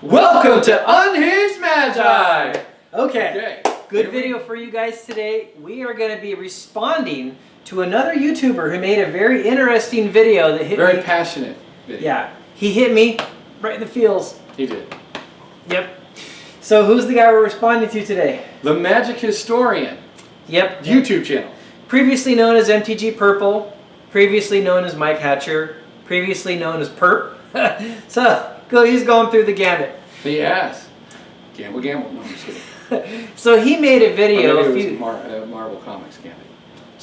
Welcome to Unhinged Magi! Okay, good video for you guys today. We are going to be responding to another YouTuber who made a very interesting video that hit me. Very passionate video. Yeah, he hit me right in the feels. He did. Yep. So who's the guy we're responding to today? The Magic Historian. Yep. YouTube channel. Previously known as MTG Purple, previously known as Mike Hatcher, previously known as Perp. So he's going through the gamut. He has. Gamble. No, I'm just kidding. So he made a video. Or maybe it was Marvel Comics Gambit.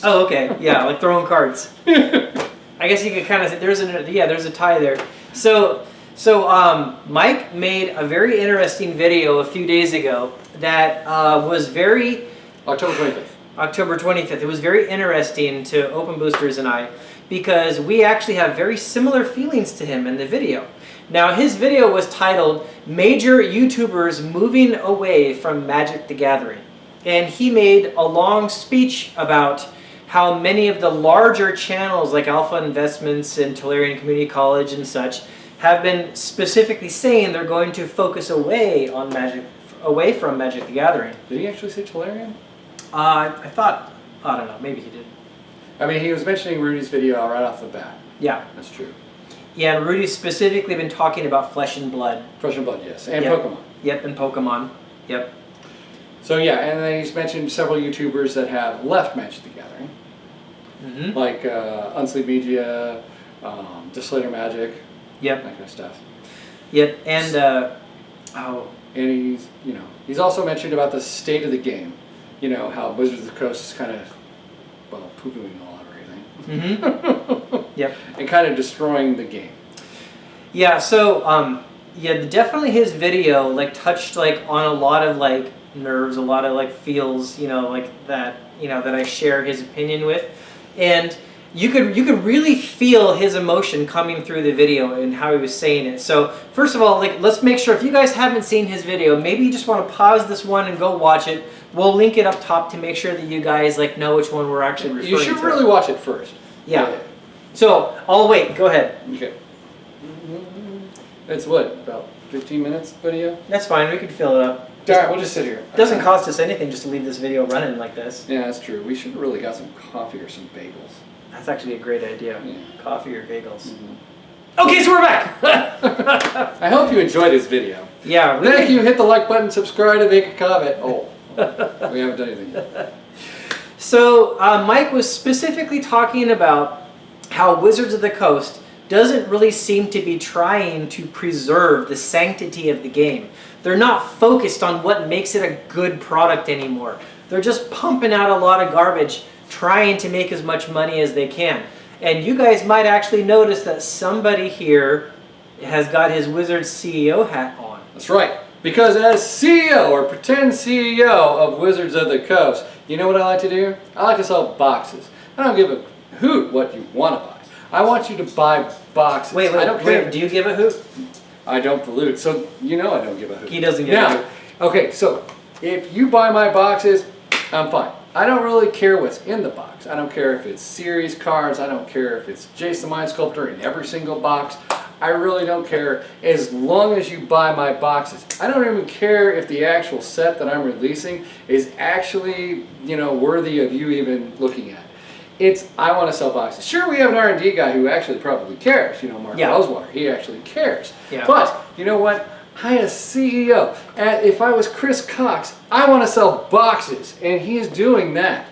Oh, okay. Yeah, like throwing cards. I guess you could kind of say there's a tie there. So Mike made a very interesting video a few days ago that was very October 25th. October 25th. It was very interesting to Open Boosters and I because we actually have very similar feelings to him in the video. Now his video was titled Major YouTubers Moving Away from Magic the Gathering. And he made a long speech about how many of the larger channels like Alpha Investments and Tolarian Community College and such have been specifically saying they're going to focus away from Magic the Gathering. Did he actually say Tolarian? I don't know, maybe he did. I mean, he was mentioning Rudy's video right off the bat. Yeah. That's true. Yeah, and Rudy's specifically been talking about Flesh and Blood. Flesh and Blood, yes. And yep. Pokemon. Yep, and Pokemon. Yep. So yeah, and then he's mentioned several YouTubers that have left Magic the Gathering. Mm-hmm. Like Unhinged Magi, Displayer Magic. Yep. That kind of stuff. Yep, and And he's also mentioned about the state of the game. You know, how Wizards of the Coast is kind of, well, poo-pooing all over everything. Mm-hmm. Yep. And kind of destroying the game. Yeah, so, definitely his video, like, touched, like, on a lot of, like, nerves, a lot of, like, feels, like, that, that I share his opinion with. And you could really feel his emotion coming through the video and how he was saying it. So, first of all, like, let's make sure, if you guys haven't seen his video, maybe you just want to pause this one and go watch it. We'll link it up top to make sure that you guys, like, know which one we're actually referring to. You should really watch it first. Yeah. So, I'll wait. Go ahead. Okay. It's what, about 15 minutes video? That's fine. We can fill it up. Alright, we'll just sit here. It doesn't cost us anything just to leave this video running like this. Yeah, that's true. We should have really got some coffee or some bagels. That's actually a great idea. Yeah. Coffee or bagels. Mm-hmm. Okay, so we're back! I hope you enjoyed this video. Yeah, really. Thank you. Hit the like button, subscribe, and make a comment. Oh, we haven't done anything yet. So, Mike was specifically talking about how Wizards of the Coast doesn't really seem to be trying to preserve the sanctity of the game. They're not focused on what makes it a good product anymore. They're just pumping out a lot of garbage, trying to make as much money as they can. And you guys might actually notice that somebody here has got his Wizards CEO hat on. That's right. Because as CEO, or pretend CEO of Wizards of the Coast, you know what I like to do? I like to sell boxes. I don't give a hoot what you want to buy. I want you to buy boxes. Wait, I don't care. do you give a hoot? I don't pollute, so you know I don't give a hoot. He doesn't give a hoot. Okay, so if you buy my boxes, I'm fine. I don't really care what's in the box. I don't care if it's series cards. I don't care if it's Jace the Mind Sculptor in every single box. I really don't care as long as you buy my boxes. I don't even care if the actual set that I'm releasing is actually, worthy of you even looking at. I want to sell boxes. Sure, we have an R&D guy who actually probably cares. Mark Osweiler. He actually cares. Yeah. But, you know what? I, as CEO, if I was Chris Cox, I want to sell boxes. And he's doing that.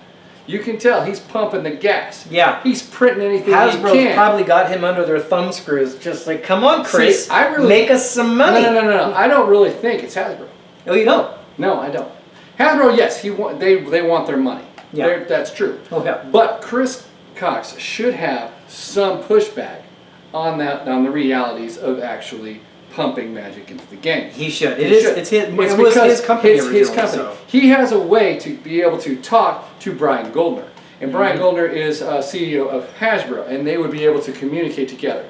You can tell he's pumping the gas. Yeah. He's printing anything Hasbro's he can. probably got him under their thumb screws. Just like, come on, Chris, See, make us some money. No. I don't really think it's Hasbro. Oh, you don't? No, I don't. Hasbro, yes, they want their money. Yeah. That's true. Okay. But Chris Cox should have some pushback on the realities of actually pumping Magic into the game. He should. It's his company. His company. So. He has a way to be able to talk to Brian Goldner. And Brian Goldner is CEO of Hasbro, and they would be able to communicate together.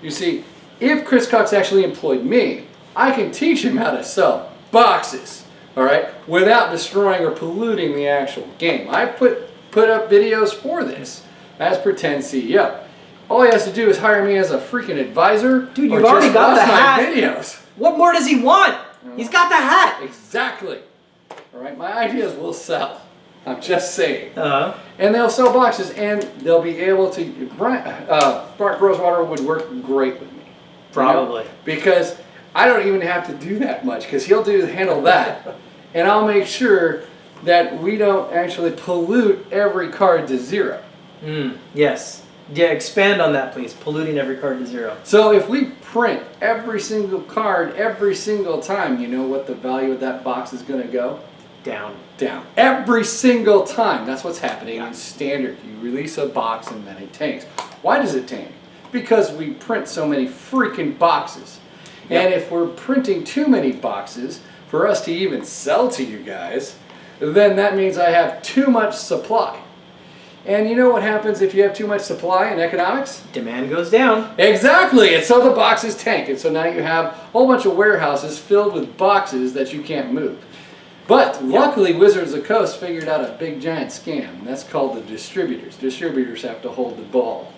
You see, if Chris Cox actually employed me, I can teach him how to sell boxes, all right, without destroying or polluting the actual game. I put up videos for this as pretend CEO. All he has to do is hire me as a freaking advisor. Dude, you've already got the hat. Videos. What more does he want? He's got the hat. Exactly. All right, my ideas will sell. I'm just saying. Uh-huh. And they'll sell boxes, and they'll be able to. Mark Rosewater would work great with me. Probably. Because I don't even have to do that much, because he'll handle that, and I'll make sure that we don't actually pollute every card to 0. Yes. Yeah, expand on that, please. Polluting every card to 0. So if we print every single card every single time, you know what the value of that box is going to go? Down. Down. Every single time. That's what's happening in Standard. You release a box and then it tanks. Why does it tank? Because we print so many freaking boxes. Yep. And if we're printing too many boxes for us to even sell to you guys, then that means I have too much supply. And you know what happens if you have too much supply in economics? Demand goes down. Exactly, and so the boxes tank. And so now you have a whole bunch of warehouses filled with boxes that you can't move. But luckily, Wizards of the Coast figured out a big giant scam, and that's called the distributors. Distributors have to hold the ball,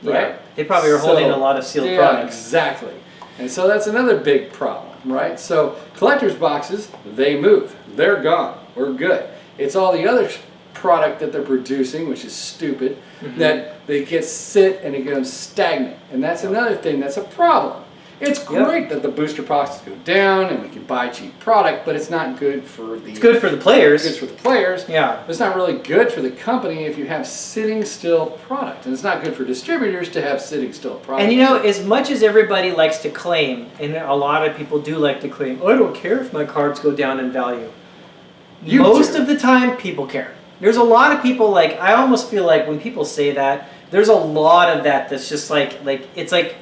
right? Yeah. They probably are holding a lot of sealed products. Exactly. And so that's another big problem, right? So collectors' boxes, they move. They're gone. We're good. It's all the other product that they're producing, which is stupid, that they get sit and it becomes stagnant. And that's another thing that's a problem. It's great that the booster boxes go down and we can buy cheap product, but it's not good for the... It's good for the players. It's good for the players. Yeah. But it's not really good for the company if you have sitting still product. And it's not good for distributors to have sitting still product. And you know, as much as everybody likes to claim, and a lot of people do like to claim, oh, I don't care if my cards go down in value. Most of the time, people care. There's a lot of people, like, I almost feel like when people say that, there's a lot of that that's just like it's like,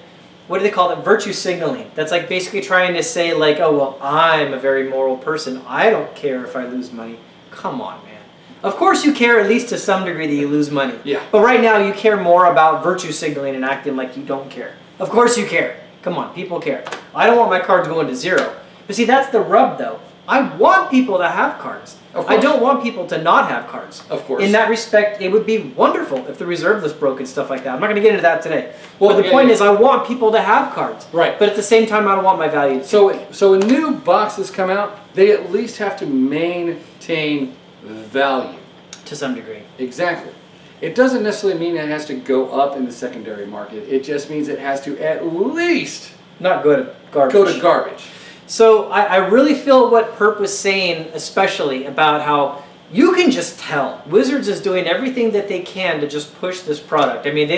what do they call it? Virtue signaling. That's like basically trying to say like, oh, well, I'm a very moral person. I don't care if I lose money. Come on, man. Of course you care at least to some degree that you lose money. Yeah. But right now you care more about virtue signaling and acting like you don't care. Of course you care. Come on, people care. I don't want my cards going to 0. But see, that's the rub though. I want people to have cards. I don't want people to not have cards. Of course. In that respect, it would be wonderful if the reserve list broke and stuff like that. I'm not going to get into that today. Well, but the point is, I want people to have cards. Right. But at the same time, I don't want my value to So when new boxes come out, they at least have to maintain value. to some degree. Exactly. It doesn't necessarily mean it has to go up in the secondary market. It just means it has to at least Not good garbage. go to garbage. So I really feel what Perp was saying, especially about how you can just tell Wizards is doing everything that they can to just push this product. I mean,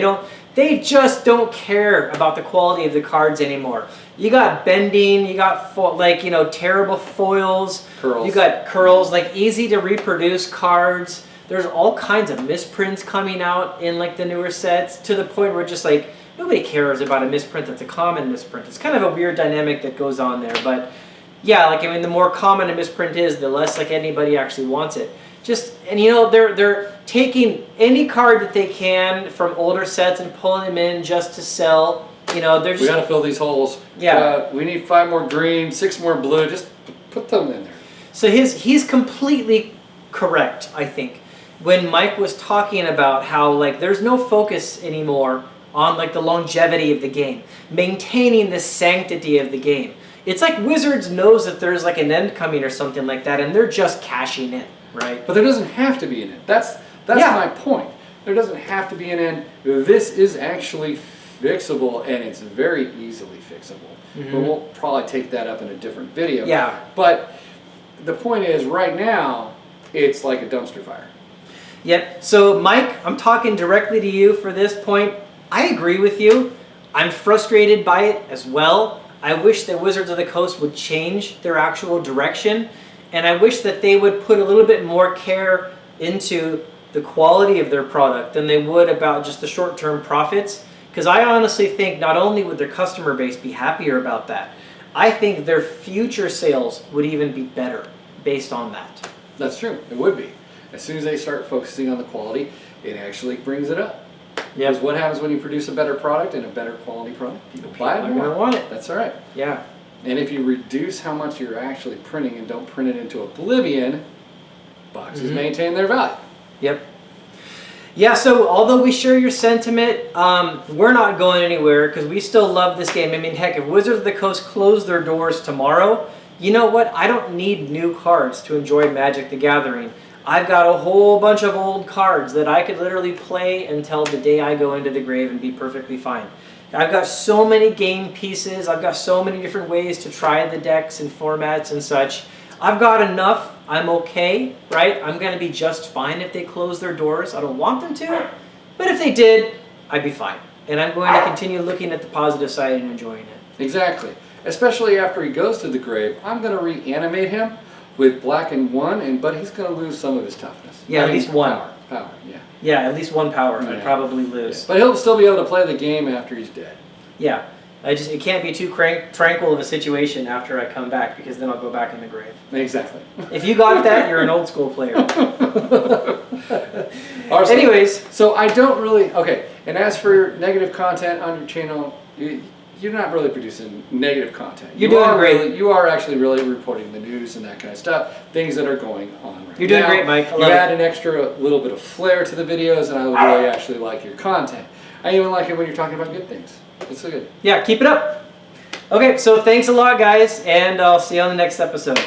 they just don't care about the quality of the cards anymore. You got bending, you got terrible foils, Curls. You got curls, like easy to reproduce cards. There's all kinds of misprints coming out in like the newer sets to the point where just like nobody cares about a misprint that's a common misprint. It's kind of a weird dynamic that goes on there, but yeah, like I mean, the more common a misprint is, the less like anybody actually wants it. And you know, they're taking any card that they can from older sets and pulling them in just to sell. You know, they're just... We got to fill these holes. Yeah. We need 5 more green, 6 more blue. Just put them in there. So he's completely correct, I think, when Mike was talking about how like there's no focus anymore on like the longevity of the game, maintaining the sanctity of the game. It's like Wizards knows that there's like an end coming or something like that, and they're just cashing in, right? But there doesn't have to be an end. That's my point. There doesn't have to be an end. This is actually fixable, and it's very easily fixable. But we'll probably take that up in a different video. Yeah. But the point is, right now, it's like a dumpster fire. Yep. So Mike, I'm talking directly to you for this point. I agree with you. I'm frustrated by it as well. I wish that Wizards of the Coast would change their actual direction, and I wish that they would put a little bit more care into the quality of their product than they would about just the short-term profits, because I honestly think not only would their customer base be happier about that, I think their future sales would even be better based on that. That's true. It would be. As soon as they start focusing on the quality, it actually brings it up. Yeah. Because what happens when you produce a better product and a better quality product? People buy it more. They're going to want it. That's all right. Yeah. And if you reduce how much you're actually printing and don't print it into oblivion, boxes maintain their value. Yep. Yeah, so although we share your sentiment, we're not going anywhere because we still love this game. I mean, heck, if Wizards of the Coast closed their doors tomorrow, you know what? I don't need new cards to enjoy Magic the Gathering. I've got a whole bunch of old cards that I could literally play until the day I go into the grave and be perfectly fine. I've got so many game pieces. I've got so many different ways to try the decks and formats and such. I've got enough. I'm okay, right? I'm going to be just fine if they close their doors. I don't want them to, but if they did, I'd be fine. And I'm going to continue looking at the positive side and enjoying it. Exactly. Especially after he goes to the grave, I'm going to reanimate him with black and 1, but he's going to lose some of his toughness. Yeah, at least one. Power, yeah. Yeah, at least one power. Yeah. I'd probably lose. Yeah. But he'll still be able to play the game after he's dead. Yeah. It can't be too tranquil of a situation after I come back, because then I'll go back in the grave. Exactly. If you got that, you're an old school player. Anyways, so I don't really, okay, and as for negative content on your channel, you're not really producing negative content. You're doing great. You are actually really reporting the news and that kind of stuff, things that are going on right You're doing now. great, Mike. You add an extra little bit of flair to the videos, and I really actually like your content. I even like it when you're talking about good things. It's so good. Yeah, keep it up. Okay, so thanks a lot, guys, and I'll see you on the next episode.